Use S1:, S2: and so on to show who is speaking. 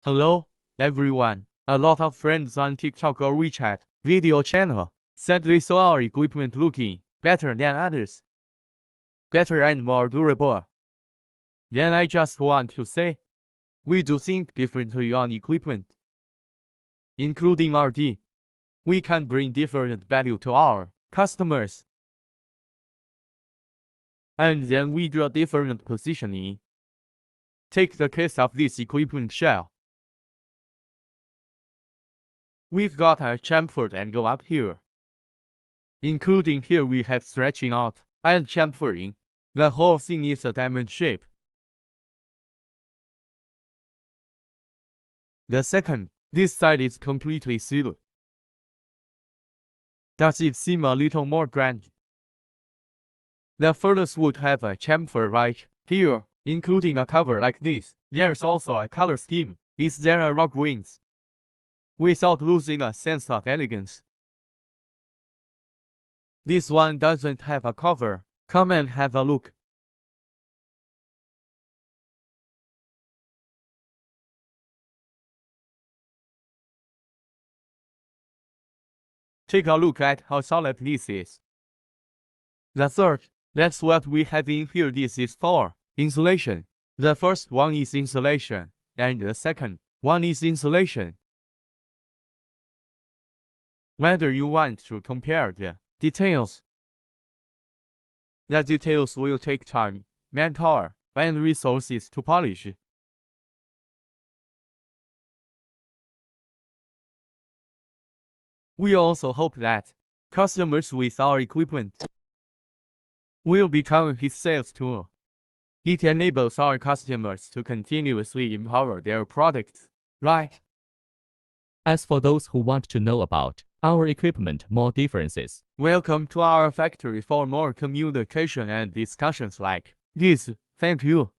S1: Hello, everyone. A lot of friends on TikTok or WeChat video channel said they saw our equipment looking better than others, better and more durable. Then I just want to say, we do think differently on equipment, including RD. We can bring different value to our customers. And then we draw different positioning. Take the case of this equipment shell. We've got a chamfered angle up here. Including here we have stretching out and chamfering. The whole thing is a diamond shape. The second, this side is completely sealed. Does it seem a little more grand? The furnace would have a chamfer right here, including a cover like this. There's also a color scheme. Is there a rock wings? Without losing a sense of elegance. This one doesn't have a cover. Come and have a look. Take a look at how solid this is. The third, that's what we have in here. This is for insulation. The first one is insulation, and the second one is insulation. Whether you want to compare the details will take time, manpower, and resources to polish. We also hope that customers with our equipment will become his sales tool. It enables our customers to continuously empower their products, right?
S2: As for those who want to know about our equipment more differences,
S1: welcome to our factory for more communication and discussions like this. Thank you.